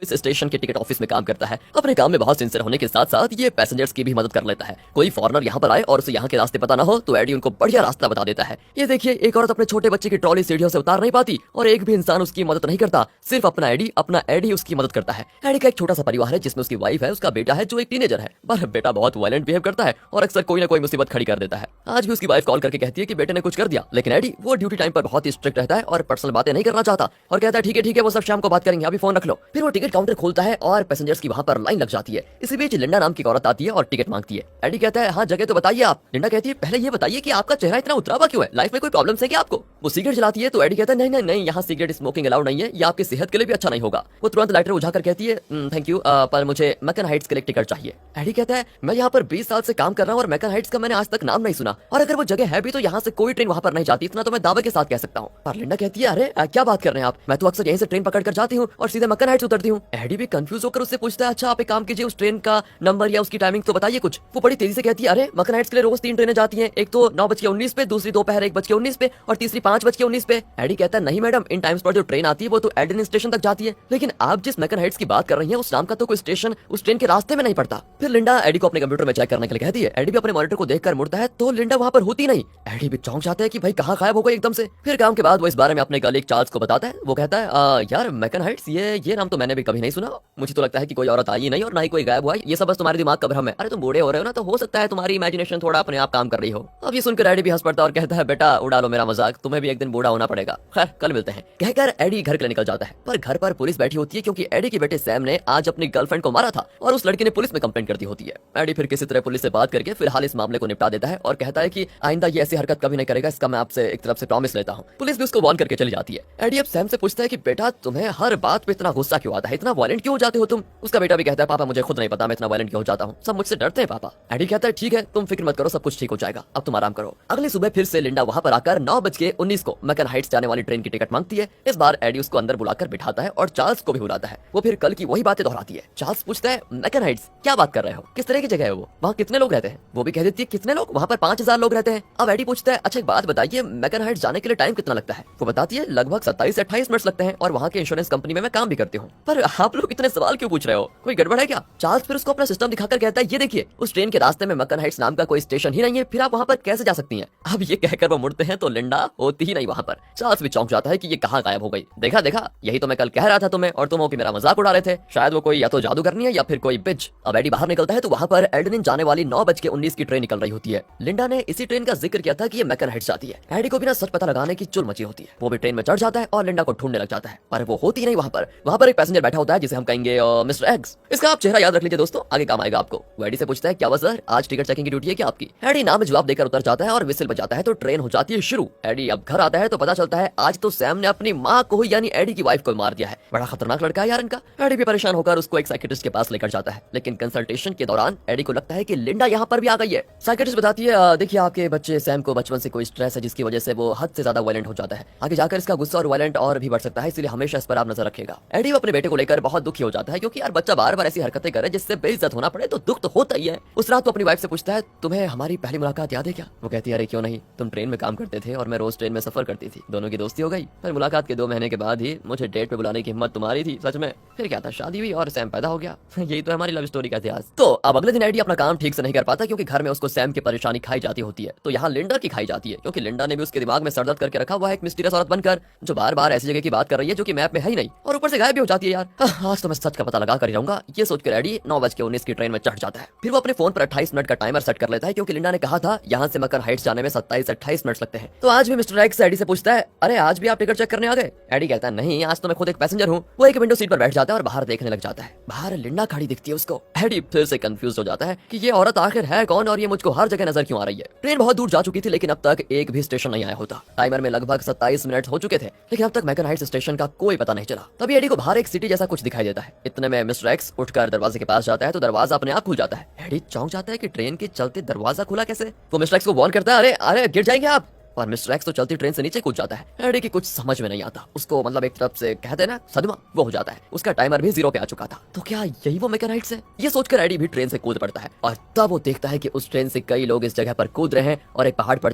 इस स्टेशन के ticket office में काम करता है। अपने काम में बहुत सिंसियर होने के साथ साथ ये पैसेंजर्स की भी मदद कर लेता है। कोई फॉरनर यहाँ पर आए और उसे यहाँ के रास्ते पता ना हो तो एडी उनको बढ़िया रास्ता बता देता है। ये देखिए, एक औरत अपने छोटे बच्चे की ट्रॉली सीढ़ियों से उतार नहीं पाती और एक भी इंसान उसकी मदद नहीं करता, सिर्फ अपना एडी उसकी मदद करता है। एडी का एक छोटा सा परिवार है जिसमें उसकी वाइफ है, उसका बेटा है जो एक टीनेजर है, पर बेटा बहुत वायलेंट बिहेव करता है और अक्सर कोई ना कोई मुसीबत खड़ी कर देता है। आज भी उसकी वाइफ कॉल करके कहती है कि बेटे ने कुछ कर दिया, लेकिन एडी वो ड्यूटी टाइम पर बहुत ही स्ट्रिक्ट रहता है और पर्सनल बातें नहीं करना चाहता और कहता है ठीक है वो सब शाम को बात करेंगे, अभी फोन रख लो। फिर वो टिकट काउंटर खोलता है और पैसेंजर्स की वहां पर लाइन लग जाती है। इसी बीच लिंडा नाम की औरत आती है और टिकट मांगती है। एडी कहता है हाँ जगह तो बताइए आप। लिंडा कहती है पहले ये बताइए कि आपका चेहरा इतना उतरा हुआ क्यों है, लाइफ में कोई प्रॉब्लम है क्या आपको। वो सिगरेट जलाती है तो एडी कहता है नहीं, यहाँ सिगरेट स्मोकिंग अलाउड नहीं है, ये आपकी सेहत के लिए भी अच्छा नहीं होगा। वो तुरंत लाइटर उठाकर कहती है थैंक यू, पर मुझे मैकन हाइट्स के लिए टिकट चाहिए। एडी कहता है मैं यहाँ पर 20 साल से काम कर रहा हूँ और मैकन हाइट्स का मैंने आज तक नाम नहीं सुना, और अगर वो जगह है भी तो यहाँ से कोई ट्रेन वहाँ पर नहीं जाती, इतना तो मैं दावे के साथ कह सकता हूँ। पर लिंडा कहती है अरे क्या बात कर रहे हैं आप, मैं तो अक्सर यहीं से ट्रेन पकड़ कर जाती हूँ और सीधे मैकन हाइट्स उतरती हूँ। एडी भी कंफ्यूज होकर उससे पूछता है अच्छा आप एक काम कीजिए, उस ट्रेन का नंबर या उसकी टाइमिंग तो बताइए कुछ। वो बड़ी तेजी से कहती है अरे मैकन हाइट्स के लिए रोज 3 ट्रेनें जाती हैं, एक तो 9:19 पे, दूसरी दोपहर 1:19 पे और तीसरी 5:19 पे। एडी कहता है नहीं मैडम, इन टाइम्स पर जो ट्रेन आती है वो तो एडन स्टेशन तक जाती है, लेकिन आप जिस मैकन हाइट्स की बात कर रही हैं उस नाम का तो कोई स्टेशन उस ट्रेन के रास्ते में नहीं पड़ता। फिर लिंडा एडी को अपने कंप्यूटर में चेक करने के लिए कहती है। एडी भी अपने मॉनिटर को देखकर मुड़ता है तो लिंडा वहां पर होती नहीं। एडी भी चौंक जाता है कि भाई कहाँ गायब हो गई एकदम से। फिर काम के बाद वो इस बारे में अपने कलीग चार्ल्स को बताता है। वो कहता है यार मैकन हाइट्स ये नाम तो मैंने भी कभी नहीं सुना, मुझे तो लगता है कि कोई औरत आई नहीं और ना ही कोई गायब हुआ, ये सब बस तुम्हारे दिमाग का भ्रम है। अरे तुम बूढ़े हो रहे हो ना, तो हो सकता है तुम्हारी इमेजिनेशन थोड़ा अपने आप काम कर रही हो। अब ये सुनकर एडी भी हंस पड़ता है और कहता है बेटा उड़ा लो मेरा मजाक, तुम्हें भी एक दिन बूढ़ा होना पड़ेगा, खैर कल मिलते हैं। कहकर एडी घर के लिए निकल जाता है, पर घर पर पुलिस बैठी होती है क्योंकि एडी के बेटे सैम ने आज अपनी गर्लफ्रेंड को मारा था और उस लड़की ने पुलिस में कंप्लेंट कर दी होती है। एडी फिर किसी तरह पुलिस से बात करके फिलहाल इस मामले को निपटा देता है और कहता है कि आइंदा ये ऐसी हरकत कभी नहीं करेगा, इसका मैं आपसे एक तरफ से प्रॉमिस लेता हूँ। पुलिस भी उसको वार्न करके चली जाती है। एडी अब सैम से पूछता है कि बेटा तुम्हें हर बात पे इतना गुस्सा क्यों आता है, इतना वायलेंट क्यों हो जाते हो तुम। उसका बेटा भी कहता है पापा मुझे खुद नहीं पता मैं इतना वायलेंट क्यों हो जाता हूँ, सब मुझसे डरते हैं पापा। एडी कहता है ठीक है तुम फिक्र मत करो, सब कुछ ठीक हो जाएगा, अब तुम आराम करो। अगली सुबह फिर से लिंडा वहां पर आकर 9:19 को मैकन हाइट्स जाने वाली ट्रेन की टिकट मांगती है। इस बार एडी उसको अंदर बुलाकर बिठाता है और चार्ल्स को भी बुलाता है। वो फिर कल की वही बातें दोहराती है। चार्ल्स पूछता है मैकन हाइट्स क्या बात कर रहे हो, किस तरह की जगह है वो, वहाँ कितने लोग रहते हैं। वो भी कह देती है कितने लोग, वहाँ पर 5000 लोग रहते हैं। अब एडी पूछता है अच्छा एक बात बताइए मैकन हाइट्स जाने के लिए टाइम कितना लगता है। वो बताती है लगभग 27 से 28 मिनट लगते हैं और वहाँ के इंश्योरेंस कंपनी में मैं काम भी करती हूँ। पर आप लोग इतने सवाल क्यों पूछ रहे हो, कोई गड़बड़ है क्या। चार्ल्स फिर उसको अपना सिस्टम दिखाकर कहता है ये देखिए उस ट्रेन के रास्ते में मैकन हाइट्स नाम का कोई स्टेशन ही नहीं है, फिर आप वहाँ पर कैसे जा सकती हैं। अब ये कहकर वो मुड़ते हैं तो लिंडा होती ही नहीं वहाँ पर। चार्ल्स भी चौंक जाता है कि ये कहाँ गायब हो गई। देखा यही तो मैं कल कह रहा था तुम्हें, और तुम हो कि मेरा मजाक उड़ा रहे थे। शायद वो कोई या तो जादू करनी है या फिर कोई बिच। अब एडी बाहर निकलता है तो वहाँ पर एडनिन जाने वाली 9:19 की ट्रेन निकल रही होती है। लिंडा ने इसी ट्रेन का जिक्र किया था कि ये मैकन हाइट्स जाती है। एडी को बिना सच पता लगाने की चुल मची होती है। वो भी ट्रेन में चढ़ जाता है और लिंडा को ढूंढने लग जाता है, पर वो होती नहीं वहाँ पर एक पैसेंजर बैठा होता है जिसे हम कहेंगे मिस्टर एक्स। इसका आप चेहरा याद रख लीजिए दोस्तों, आगे काम आएगा आपको। वो एडी से पूछता है क्या हुआ सर, आज टिकट चेकिंग की ड्यूटी है क्या आपकी। एडी नाम जवाब देकर उतर जाता है और विसिल बजाता है तो ट्रेन हो जाती है शुरू। एडी अब घर आता है तो पता चलता है आज तो सैम ने अपनी माँ को यानी एडी की वाइफ को मार दिया है। बड़ा खतरनाक लड़का है यार इनका। एडी भी परेशान होकर उसको एक साइकियाट्रिस्ट के पास लेकर जाता है, लेकिन कंसल्टेशन के दौरान एडी को लगता है कि लिंडा यहाँ पर भी आ गई है। साइकियाट्रिस्ट बताती है देखिए आपके बच्चे सैम को बचपन से कोई स्ट्रेस है जिसकी वजह से वो हद से ज्यादा वायलेंट हो जाता है, आगे जाकर इसका गुस्सा और वायलेंट और भी बढ़ सकता है, इसलिए हमेशा इस पर आप नजर रखिएगा। एडी अपने बेटे को लेकर बहुत दुखी हो जाता है क्योंकि यार बच्चा बार बार ऐसी हरकतें करे जिससे बेइज्जत होना पड़े तो दुख तो होता ही है। उस रात वो अपनी वाइफ से पूछता है तुम्हें हमारी पहली मुलाकात याद है क्या। वो कहती है अरे क्यों नहीं, तुम ट्रेन में काम करते थे और मैं रोज ट्रेन में सफर करती थी, दोनों की दोस्ती हो गई। पर मुलाकात के 2 महीने के बाद ही मुझे डेट पे बुलाने की हिम्मत तुम्हारी थी सच में। फिर क्या था, शादी हुई और सैम पैदा हो गया। यही तो हमारी लव स्टोरी का इतिहास। तो अब अगले दिन एडी अपना काम ठीक से नहीं कर पाता क्योंकि घर में उसको सैम की परेशानी खाई जाती होती है, तो यहाँ लिंडा की खाई जाती है क्योंकि लिंडा ने भी उसके दिमाग में सरदर्द करके रखा हुआ है एक मिस्टीरियस औरत बनकर जो बार बार ऐसी जगह की बात कर रही है जो कि मैप में है ही नहीं और ऊपर से गायब भी हो जाती है यार। आज तो मैं सच का पता लगा कर जाऊंगा, ये सोचकर एडी 9:19 की ट्रेन में चढ़ जाता है। फिर वो अपने फोन पर 28 मिनट का टाइमर सेट कर लेता है क्योंकि लिंडा ने कहा था यहाँ से मैकन हाइट्स जाने में 27 से 28 मिनट लगते हैं। तो आज भी मिस्टर एक्स एडी से पूछता है अरे आज भी आप टिकट चेक करने आ गए। एडी कहता है नहीं, आज तो मैं खुद एक पैसेंजर हूँ। वो एक विंडो सीट पर बैठ जाता है और बाहर देखने लग जाता है। बाहर लिंडा खड़ी दिखती है उसको। एडी फिर से कंफ्यूज हो जाता है कि ये औरत आखिर है कौन और ये मुझको हर जगह नजर क्यों आ रही है। ट्रेन बहुत दूर जा चुकी थी लेकिन अब तक एक भी स्टेशन नहीं आया होता। टाइमर में लगभग 27 मिनट हो चुके थे लेकिन अब तक मैकन हाइट्स स्टेशन का कोई पता नहीं चला। तभी एडी को बाहर एक सिटी जैसा कुछ दिखाई देता है। इतने में मिस्टर एक्स उठकर दरवाजे के पास जाता है तो दरवाजा अपने आप खुल जाता है। एडी चौंक जाता है कि ट्रेन के चलते दरवाजा खुला कैसे। वो मिस्टर एक्स को वार्न करता है अरे गिर जाएंगे आप। पर मिस्टर एक्स तो चलती ट्रेन से नीचे कूद जाता है। एडी की कुछ समझ में नहीं आता, उसको मतलब एक तरफ से कहते हैं ना सदमा, वो हो जाता है। उसका टाइमर भी 0 पे आ चुका था। तो क्या यही वो मैकेनाइट्स है? ये सोचकर एडी भी ट्रेन से कूद पड़ता है और तब वो देखता है कि उस ट्रेन से कई लोग इस जगह पर कूद रहे हैं और एक पहाड़ पर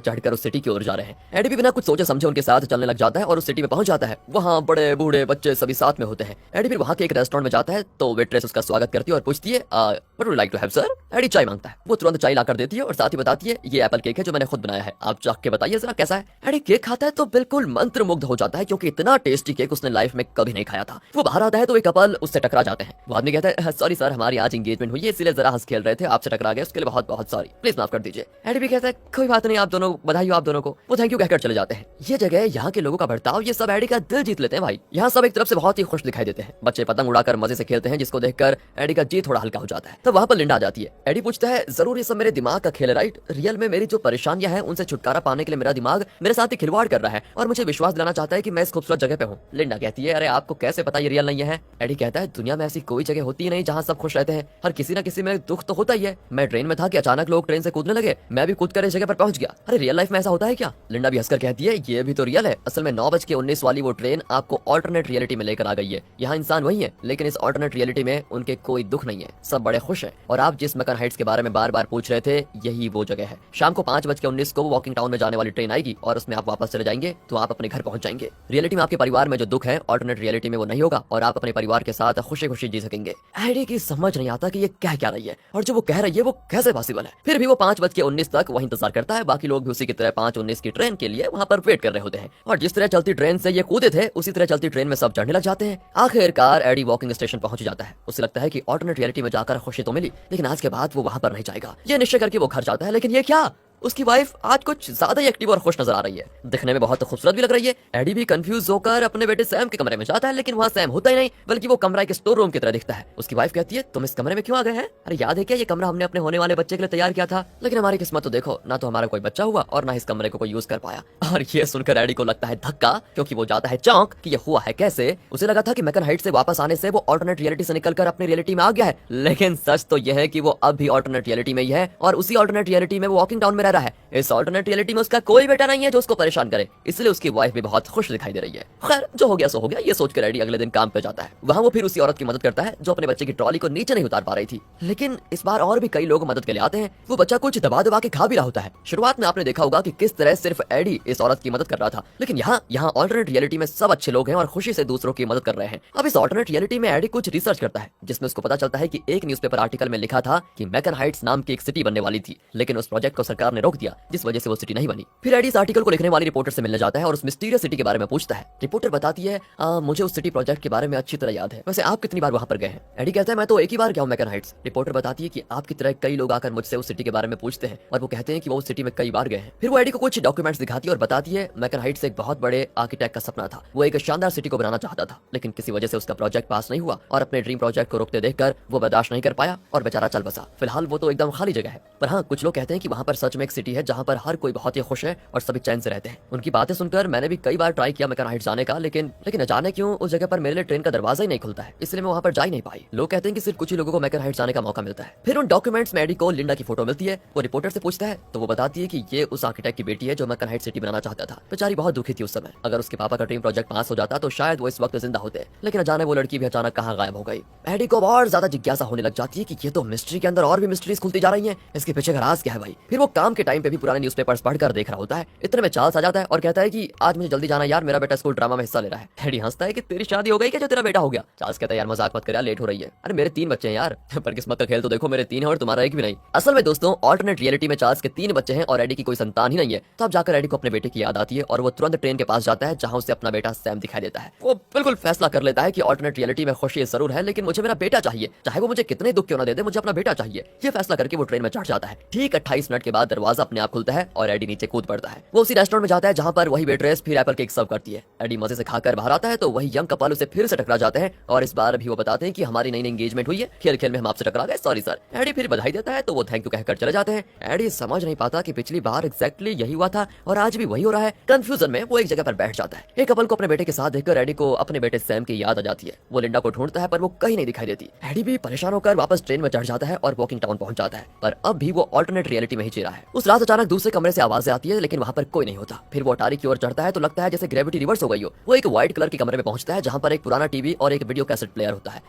चढ़कर उस सिटी की ओर जा रहे हैं। एडी भी बिना कुछ सोचे समझे उनके साथ चलने लग जाता है और उस सिटी में पहुंच जाता है। वहाँ बड़े बूढ़े बच्चे सभी साथ में होते हैं। एडी फिर वहाँ के एक रेस्टोरेंट में जाता है तो वेट्रेस उसका स्वागत करती है और पूछती है what would like to have sir. Eddie चाय मांगता है, वो तुरंत चाय लाकर देती है और साथ ही बताती है ये एप्पल केक है जो मैंने खुद बनाया है, आप चाख के बताइए जरा कैसा है। एडी केक खाता है तो बिल्कुल मंत्रमुग्ध हो जाता है क्योंकि इतना टेस्टी केक उसने लाइफ में कभी नहीं खाया था। वो बाहर आता है तो एक कपल उससे टकरा जाते हैं। वो आदमी कहता है सॉरी सर, हमारी आज एंगेजमेंट हुई है इसीलिए जरा हंस खेल रहे थे, आपसे टकरा गए, उसके लिए बहुत बहुत सॉरी, प्लीज माफ कर दीजिए। एडी भी कहता है कोई बात नहीं, आप दोनों बधाई हो आप दोनों को। वो थैंक यू कहकर चले जाते हैं। ये जगह, यहाँ के लोगों का बर्ताव, ये सब एडी का दिल जीत लेते हैं भाई। यहाँ सब एक तरफ से बहुत ही खुश दिखाई देते हैं। बच्चे पतंग उड़ाकर मजे से खेलते हैं जिसको देखकर एडी का जी थोड़ा हल्का हो जाता है। तब वहाँ पर लिंडा आ जाती है। एडी पूछता है जरूर ये सब मेरे दिमाग का खेल है राइट? रियल में मेरी जो परेशानियां हैं उनसे छुटकारा पाने के लिए मेरा दिमाग मेरे साथ ही खिलवाड़ कर रहा है और मुझे विश्वास दिलाना चाहता है कि मैं इस खूबसूरत जगह पे हूँ। लिंडा कहती है अरे आपको कैसे पता ये रियल नहीं है? एडी कहता है दुनिया में ऐसी कोई जगह होती ही नहीं जहाँ सब खुश रहते हैं, हर किसी न किसी में दुख तो होता ही है। मैं ट्रेन में था कि अचानक लोग ट्रेन से कूदने लगे, मैं भी कूद कर इस जगह पर पहुंच गया। अरे रियल लाइफ में ऐसा होता है क्या? लिंडा भी हंसकर कहती है ये भी तो रियल है। असल में 9:19 वाली वो ट्रेन आपको ऑल्टरनेट रियलिटी में लेकर आ गई है। यहाँ इंसान वही है लेकिन इस ऑल्टरनेट रियलिटी में उनके कोई दुख नहीं है, सब बड़े खुश है। और आप जिस मैकन हाइट्स के बारे में बार बार पूछ रहे थे यही वो जगह है। शाम को 5:19 को वॉकिंग टाउन में जाने वाली ट्रेन आएगी और उसमें आप वापस चले जाएंगे तो आप अपने घर पहुंच जाएंगे। रियलिटी में आपके परिवार में जो दुख है ऑल्टरनेट रियलिटी में वो नहीं होगा और आप अपने परिवार के साथ खुशी खुशी जी सकेंगे। एडी की समझ नहीं आता कि ये क्या रही है और जो वो कह रही है वो कैसे पॉसिबल है। फिर भी वो 5:19 तक वही इंतजार करता है। बाकी लोग भी उसी की तरह 5:19 की ट्रेन के लिए वहाँ पर वेट कर रहे होते हैं और जिस तरह चलती ट्रेन से ये कूदे थे उसी तरह चलती ट्रेन में सब चढ़ने लग जाते हैं। आखिरकार एडी वॉकिंग स्टेशन पहुंच जाता है। उसे लगता है कि ऑल्टरनेट रियलिटी में जाकर खुशी तो मिली लेकिन आज के बाद वो वहाँ पर नहीं जाएगा। ये निश्चय करके वो घर जाता है। लेकिन ये क्या, उसकी वाइफ आज कुछ ज्यादा ही एक्टिव और खुश नजर आ रही है, दिखने में बहुत खूबसूरत भी लग रही है। एडी भी कंफ्यूज होकर अपने बेटे सैम के कमरे में जाता है लेकिन वहाँ सैम होता ही नहीं बल्कि वो कमरा एक स्टोर रूम की तरह दिखता है। उसकी वाइफ कहती है तुम इस कमरे में क्यों आ गए हैं? अरे याद है क्या ये कमरा हमने अपने होने वाले बच्चे के लिए तैयार किया था, लेकिन हमारी किस्मत तो देखो, ना तो हमारा कोई बच्चा हुआ और ना इस कमरे को कोई यूज कर पाया। और ये सुनकर एडी को लगता है धक्का क्योंकि वो जाता है चौंक कि ये हुआ है कैसे। उसे लगा था कि मैकन हाइट से वापस आने से वो ऑल्टरनेट रियलिटी से निकलकर अपनी रियलिटी में आ गया है, लेकिन सच तो यह है कि वो अब भी ऑल्टरनेट रियलिटी में ही है और उसी ऑल्टरनेट रियलिटी में वो वॉकिंग टाउन में रह रहा है। इस ऑल्टरनेट रियलिटी में उसका कोई बेटा नहीं है जो उसको परेशान करे, इसलिए उसकी वाइफ भी बहुत खुश दिखाई दे रही है। खैर जो हो गया सो हो गया, ये सोचकर एडी अगले दिन काम पे जाता है। वहाँ वो फिर उसी औरत की मदद करता है जो अपने बच्चे की ट्रॉली को नीचे नहीं उतार पा रही थी। लेकिन इस बार और भी कई लोग मदद के लिए आते हैं। वो बच्चा कुछ दबा दबा के खा भी रहा होता है। शुरुआत में आपने देखा होगा कि किस तरह सिर्फ एडी इस औरत की मदद कर रहा था, लेकिन यहाँ ऑल्टरनेट रियलिटी में सब अच्छे लोग हैं और खुशी से दूसरों की मदद कर रहे हैं। अब इस ऑल्टरनेट रियलिटी में एडी कुछ रिसर्च करता है जिसमें उसको पता चलता है कि एक न्यूज़पेपर आर्टिकल में लिखा था कि मैकन हाइट्स नाम की एक सिटी बनने वाली थी, लेकिन उस प्रोजेक्ट को सरकार ने रोक दिया जिस वजह से वो सिटी नहीं बनी। फिर एडी इस आर्टिकल को लिखने वाली रिपोर्टर से मिलने जाता है और उस मिस्टीरियस सिटी के बारे में पूछता है। रिपोर्टर बताती है मुझे उस सिटी प्रोजेक्ट के बारे में अच्छी तरह याद है, वैसे आप कितनी बार वहाँ पर गए हैं? एडी कहता है मैं तो एक ही बार गया हूँ मैकन हाइट्स। रिपोर्टर बताती है कि आपकी तरह कई लोग आकर मुझसे उस सिटी के बारे में पूछते हैं और वो कहते हैं कि वो उस सिटी में कई बार गए हैं। फिर वो एडी को कुछ डॉक्यूमेंट्स दिखाती है और बताती है मैकन हाइट्स एक बहुत बड़े आर्किटेक्ट का सपना था। वो एक शानदार सिटी को बनाना चाहता था लेकिन किसी वजह से उसका प्रोजेक्ट पास नहीं हुआ और अपने ड्रीम प्रोजेक्ट को रोकते देखकर वो बर्दाश्त नहीं कर पाया और बेचारा चल बसा। फिलहाल वो तो एकदम खाली जगह है, पर हाँ कुछ लोग कहते हैं कि वहाँ पर सच में एक सिटी है जहाँ पर हर कोई बहुत ही खुश है और सभी चैन से रहते हैं। उनकी बातें सुनकर मैंने भी कई बार ट्राई किया मैकन हाइट्स जाने का, लेकिन अचानक क्यों उस जगह पर मेरे लिए ट्रेन का दरवाजा ही नहीं खुलता है, इसलिए मैं वहाँ पर जा ही नहीं पाई। लोग कहते हैं कि सिर्फ कुछ ही लोगों को मैकन हाइट्स जाने का मौका मिलता है। फिर उन डॉक्यूमेंट्स में एडी को लिंडा की फोटो मिलती है। वो रिपोर्टर से पूछता है तो वो बताती है कि ये उस आर्किटेक्ट की बेटी है जो मैकन हाइट्स सिटी बनाना चाहता था। बेचारी बहुत दुखी थी उस समय। अगर उसके पापा का ड्रीम प्रोजेक्ट पास हो जाता तो शायद वो इस वक्त जिंदा होते, लेकिन अचानक वो लड़की भी अचानक कहाँ गायब हो गई। एडी को और ज्यादा जिज्ञासा होने लग जाती है कि ये तो मिस्ट्री के अंदर और भी मिस्ट्रीज खुलती जा रही हैं, इसके पीछे का राज क्या है भाई। फिर वो काम के टाइम पे भी पुराने न्यूज़पेपर्स पढ़कर देख रहा होता है। इतने में चार्ल्स आ जाता है और कहता है कि आज मुझे जल्दी जाना यार, मेरा बेटा स्कूल ड्रामा में हिस्सा ले रहा है। एडी हंसता है कि तेरी शादी हो गई क्या जो तेरा बेटा हो गया? चार्ल्स कहता है यार मजाक मत कर यार, लेट हो रही है। अरे मेरे 3 बच्चे हैं यार। पर किस्मत का खेल तो देखो, मेरे 3 हैं और तुम्हारा एक भी नहीं। असल में दोस्तों ऑल्टरनेट रियलिटी में चार्ल्स के 3 बच्चे हैं और एडी की कोई संतान ही नहीं है। तब जाकर एडी को अपने बेटे की याद आती है और वो तुरंत ट्रेन के पास जाता है जहां उसे अपना बेटा सैम दिखाई देता है। वो बिल्कुल फैसला कर लेता है कि ऑल्टरनेट रियलिटी में खुशी जरूर है लेकिन मुझे मेरा बेटा चाहिए, चाहे वो मुझे कितने दुख क्यों ना दे दे, मुझे अपना बेटा चाहिए। ये फैसला करके वो ट्रेन में चढ़ जाता है। ठीक 28 मिनट के बाद दरवाजा अपने आप खुलता है और एडी नीचे कूद पड़ता है। वो उसी रेस्टोरेंट में जाता है जहां पर वही वेट्रेस फिर एप्पल केक सर्व करती है। एडी मजे से खाकर बाहर आता है तो वही यंग कपल उसे फिर से टकरा जाते हैं और इस बार भी वो बताते हैं कि हमारी नई एंगेजमेंट हुई है, खेल खेल में हम आपसे टकरा गए, सॉरी सर। एडी फिर बधाई देता है तो वो थैंक यू कहकर चले जाते हैं। एडी समझ नहीं पाता कि पिछली बार एग्जैक्टली यही हुआ था और आज भी वही हो रहा है। कंफ्यूजन में वो एक जगह पर बैठ जाता है। एक कपल को अपने बेटे के साथ देखकर एडी को अपने बेटे सैम की याद आ जाती है। वो लिंडा को ढूंढता है पर वो कहीं नहीं दिखाई देती। एडी भी परेशान होकर वापस ट्रेन में चढ़ जाता है और वॉकिंग टाउन पहुंच जाता है, पर अब भी वो ऑल्टरनेट रियलिटी में ही जी रहा है। उस रात अचानक दूसरे कमरे से आवाजें आती है, लेकिन वहाँ पर कोई नहीं होता। फिर वो अटारी की ओर चढ़ता है तो लगता है जैसे ग्रेविटी रिवर्स हो गई हो। वो एक व्हाइट कलर के कमरे में पहुंचता है जहाँ पर एक पुराना टीवी और एक वीडियो कैसेट प्लेयर होता है।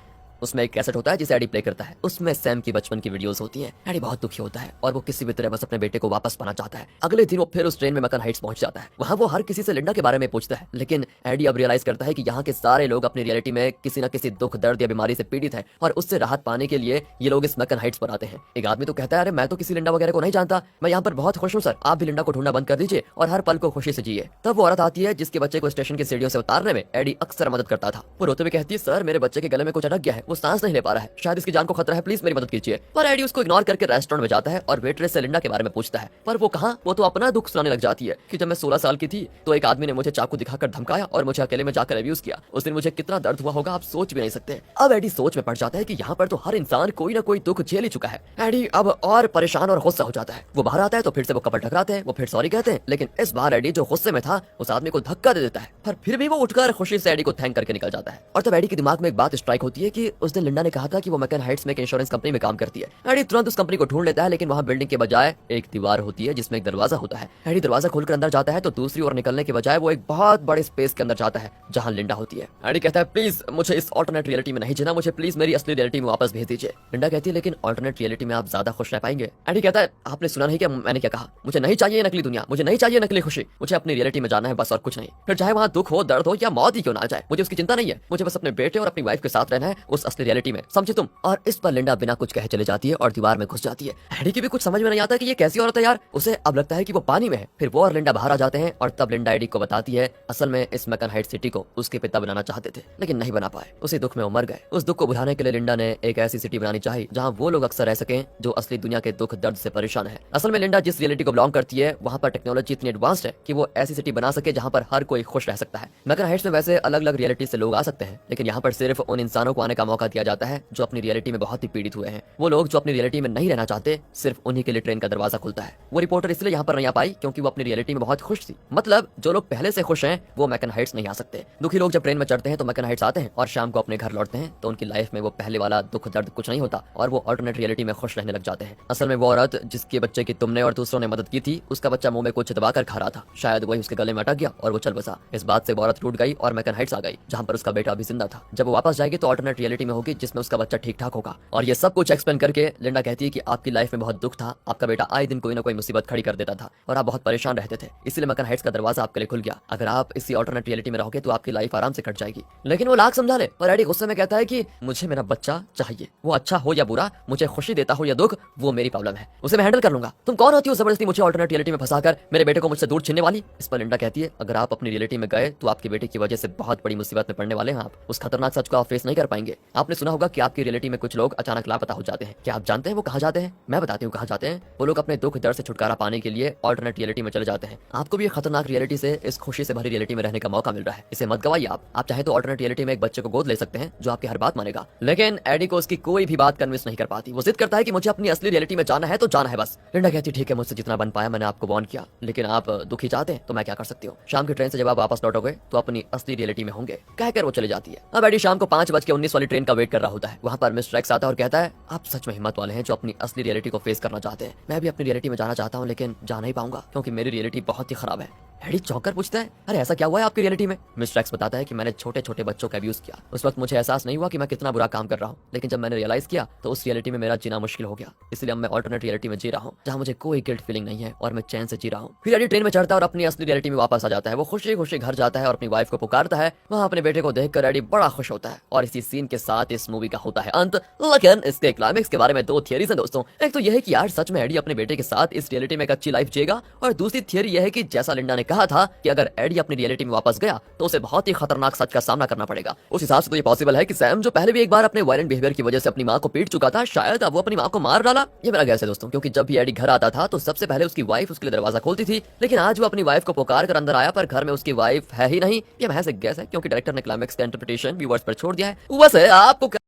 उसमें एक कैसेट होता है जिसे एडी प्ले करता है। उसमें सैम की बचपन की वीडियोस होती हैं। एडी बहुत दुखी होता है और वो किसी भी तरह बस अपने बेटे को वापस पाना चाहता है। अगले दिन वो फिर उस ट्रेन में मैकन हाइट्स पहुंच जाता है। वहाँ वो हर किसी से लिंडा के बारे में पूछता है, लेकिन एडी अब रियलाइज करता है कि यहाँ के सारे लोग अपनी रियलिटी में किसी न किसी दुख, दर्द या बीमारी से पीड़ित है और उससे राहत पाने के लिए ये लोग इस मैकन हाइट्स पर आते हैं। एक आदमी तो कहता है, अरे मैं तो किसी लिंडा वगैरह को नहीं जानता, मैं यहाँ पर बहुत खुश हूँ सर, आप भी लिंडा को ढूंढना बंद कर दीजिए और हर पल को खुशी से जिए। तब वो औरत आती है जिसके बच्चे को स्टेशन की सीढ़ियों से उतारने में एडी अक्सर मदद करता था। वो रोते हुए कहती है, सर मेरे बच्चे के गले में कुछ अटक गया है, वो सांस नहीं ले पा रहा है, शायद इसकी जान को खतरा है, प्लीज मेरी मदद कीजिए। पर एडी उसको इग्नोर करके रेस्टोरेंट में जाता है और वेट्रेस से लिंडा के बारे में पूछता है। पर वो कहाँ, वो तो अपना दुख सुनाने लग जाती है कि जब मैं 16 साल की थी तो एक आदमी ने मुझे चाकू दिखाकर धमकाया और मुझे अकेले में जाकर अब्यूज किया। उस दिन मुझे कितना दर्द हुआ होगा आप सोच भी नहीं सकते। अब एडी सोच में पड़ जाता है कि यहाँ पर तो हर इंसान कोई ना कोई दुख झेल ही चुका है। एडी अब और परेशान और गुस्सा हो जाता है। वो बाहर आता है तो फिर से वो कपड़ टकराते हैं, वो फिर सॉरी कहते हैं, लेकिन इस बार एडी जो गुस्से में था उस आदमी को धक्का दे देता है। पर फिर भी वो उठकर खुशी से एडी को थैंक करके निकल जाता है। और तब एडी के दिमाग में एक बात स्ट्राइक होती है कि उस दिन लिंडा ने कहा था कि वो मैकन हाइट्स में एक इंश्योरेंस कंपनी में काम करती है। एडी तुरंत उस कंपनी को ढूंढ लेता है, लेकिन वहाँ बिल्डिंग के बजाय एक दीवार होती है जिसमें एक दरवाजा होता है। एडी दरवाजा खोलकर अंदर जाता है तो दूसरी ओर निकलने के बजाय वो एक बहुत बड़े स्पेस के अंदर जाता है जहाँ लिंडा होती है। एडी कहता है, प्लीज मुझे इस ऑल्टरनेट रियलिटी में नहीं जीना, मुझे प्लीज मेरी असली रियलिटी में वापस भेज दीजिए। लिंडा कहती है, लेकिन ऑल्टरनेट रियलिटी में आप ज्यादा खुश रह पाएंगे। एडी कहता है, आपने सुना नहीं क्या मैंने क्या कहा, मुझे नहीं चाहिए नकली दुनिया, मुझे नहीं चाहिए नकली खुशी, मुझे अपनी रियलिटी में जाना है बस और कुछ नहीं। फिर चाहे वहाँ दुख हो, दर्द हो या मौत ही क्यों ना आ जाए, मुझे उसकी चिंता नहीं है, मुझे बस अपने बेटे और अपनी वाइफ के साथ रहना है उस असली रियलिटी में, समझे तुम। और इस पर लिंडा बिना कुछ कहे चले जाती है और दीवार में घुस जाती है। एडी की भी कुछ समझ में नहीं आता कि ये कैसी औरत है यार। उसे अब लगता है कि वो पानी में है। फिर वो और लिंडा बाहर आ जाते हैं और तब लिंडा एडी को बताती है, असल में इस मैकन हाइट सिटी को उसके पिता बनाना चाहते थे लेकिन नहीं बना पाए, उसी दुख में वो मर गए। उस दुख को भुलाने के लिए लिंडा ने एक ऐसी सिटी बनानी चाहिए जहाँ वो लोग अक्सर रह सकें जो असली दुनिया के दुख दर्द से परेशान है। असल में लिंडा जिस रियलिटी को बिलोंग करती है वहाँ पर टेक्नोलॉजी इतनी एडवांस्ड है कि वो ऐसी सिटी बना सके जहाँ पर हर कोई खुश रह सकता है। मैकन हाइट्स में वैसे अलग अलग रियलिटी से लोग आ सकते हैं, लेकिन यहाँ पर सिर्फ उन इंसानों को आने का मौका दिया जाता है जो अपनी रियलिटी में बहुत ही पीड़ित हुए हैं। वो लोग जो अपनी रियलिटी में नहीं रहना चाहते, सिर्फ उन्हीं के लिए ट्रेन का दरवाजा खुलता है। वो रिपोर्टर इसलिए यहाँ पर नहीं आ पाई क्योंकि वो अपनी रियलिटी में बहुत खुश थी। मतलब जो लोग पहले से खुश हैं वो मैकन हाइट्स नहीं आ सकते। दुखी लोग जब ट्रेन में चढ़ते हैं तो मैकन हाइट्स आते हैं और शाम को अपने घर लौटते हैं तो उनकी लाइफ में वो पहले वाला दुख दर्द कुछ नहीं होता और वो ऑल्टरनेट रियलिटी में खुश रहने लग जाते हैं। असल में वो औरत जिसके बच्चे की तुमने और दूसरों ने मदद की थी, उसका बच्चा मुंह में कुछ दबाकर खा रहा था, शायद वही उसके गले में अटक गया और वो चल बसा। इस बात से वो औरत टूट गई और मैकन हाइट्स आ गई जहाँ पर उसका बेटा अभी जिंदा था। जब वो वापस जाएगी तो ऑल्टरनेट रियलिटी में होगी जिसमें उसका बच्चा ठीक ठाक होगा। और ये सब कुछ एक्सप्लेन करके लिंडा कहती है कि आपकी लाइफ में बहुत दुख था, आपका बेटा आए दिन कोई ना कोई मुसीबत खड़ी कर देता था और आप बहुत परेशान रहते थे, इसलिए मैकन हाइट्स का दरवाजा आपके लिए खुल गया। अगर आप इसी ऑल्टरनेट रियलिटी में रहोगे तो आपकी लाइफ आराम से कट जाएगी। लेकिन वो लाख समझा ले, पर एडी गुस्से में कहता है कि मुझे मेरा बच्चा चाहिए, वो अच्छा हो या बुरा, मुझे खुशी देता हो या दुख, वो मेरी प्रॉब्लम है, उसे मैं हैंडल कर लूंगा। तुम कौन होती हो जबरदस्ती मुझे ऑल्टरनेट रियलिटी में फंसाकर मेरे बेटे को मुझसे दूर छीनने वाली। इस पर लिंडा कहती है, अगर आप अपनी रियलिटी में गए तो आपके बेटे की वजह से बहुत बड़ी मुसीबत में पड़ने वाले हैं। आप उस खतरनाक सच को आप फेस नहीं कर पाएंगे। आपने सुना होगा कि आपकी रियलिटी में कुछ लोग अचानक लापता हो जाते हैं। क्या आप जानते हैं वो कहाँ जाते हैं? मैं बताती हूँ कहाँ जाते हैं। वो लोग अपने दुख दर्द से छुटकारा पाने के लिए ऑल्टरनेट रियलिटी में चले जाते हैं। आपको भी ये खतरनाक रियलिटी से इस खुशी से भरी रियलिटी में रहने का मौका मिल रहा है, इसे मत गवाइए। आप चाहे तो ऑल्टरनेट रियलिटी में एक बच्चे को गोद ले सकते हैं जो आपकी हर बात मानेगा। लेकिन एडी को उसकी कोई भी बात कन्विंस नहीं कर पाती। वो जिद करता है कि मुझे अपनी असली रियलिटी में जाना है तो जाना है बस। लिंडा कहती ठीक है, मुझसे जितना बन पाया मैंने आपको वार्न किया, लेकिन आप दुखी चाहते हैं तो मैं क्या कर सकती हूँ। शाम की ट्रेन से जब आप वापस लौटोगे तो अपनी असली रियलिटी में होंगे, कहकर वो चली जाती है। अब एडी शाम को 5:19 वाली ट्रेन का वेट कर रहा होता है। वहाँ पर मिस्टर एक्स आता है और कहता है, आप सच में हिम्मत वाले हैं जो अपनी असली रियलिटी को फेस करना चाहते हैं। मैं भी अपनी रियलिटी में जाना चाहता हूँ लेकिन जा नहीं पाऊंगा क्योंकि मेरी रियलिटी बहुत ही खराब है। एडी चौंकर पूछता है, अरे ऐसा क्या हुआ है आपकी रियलिटी में? मिस्टर एक्स बताता है कि मैंने छोटे छोटे बच्चों का अब्यूज किया। उस वक्त मुझे एहसास नहीं हुआ कि मैं कितना बुरा काम कर रहा हूँ, लेकिन जब मैंने रियलाइज किया तो उस रियलिटी में मेरा जीना मुश्किल हो गया। इसलिए अब मैं ऑल्टरनेट रियलिटी में जी रहा हूँ जहाँ मुझे कोई गिल्ट फीलिंग नहीं है और मैं चैन से जी रहा हूँ। फिर एडी ट्रेन में चढ़ता है और अपनी असली रियलिटी में वापस आ जाता है। वो खुशी खुशी घर जाता है और अपनी वाइफ को पुकारता है। वहाँ अपने बेटे को देखकर एडी बड़ा खुश होता है और इसी सीन के साथ इस मूवी का होता है अंत। लेकिन इसके क्लाइमेक्स के बारे में दो थियरीज हैं दोस्तों। एक तो यह है कि यार सच में एडी अपने बेटे के साथ इस रियलिटी में एक अच्छी लाइफ जिएगा, और दूसरी थियरी यह है कि जैसा लिंडा ने कहा था कि अगर एडी अपनी रियलिटी में वापस गया तो उसे बहुत ही खतरनाक सच का सामना करना पड़ेगा। उस हिसाब से तो ये पॉसिबल है कि सैम जो पहले भी एक बार अपने वायलेंट बिहेवियर की वजह से अपनी माँ को पीट चुका था, शायद अब वो अपनी माँ को मार डाला। ये मेरा गैस है दोस्तों, क्योंकि जब भी एडी घर आता था तो सबसे पहले उसकी वाइफ उसके लिए दरवाजा खोलती थी, लेकिन आज वो अपनी वाइफ को पुकार कर अंदर आया पर घर में उसकी वाइफ है ही नहीं। ये महज एक गैस है क्योंकि डायरेक्टर ने क्लाइमेक्स का इंटरप्रिटेशन व्यूअर्स पर छोड़ दिया है। वैसे आपको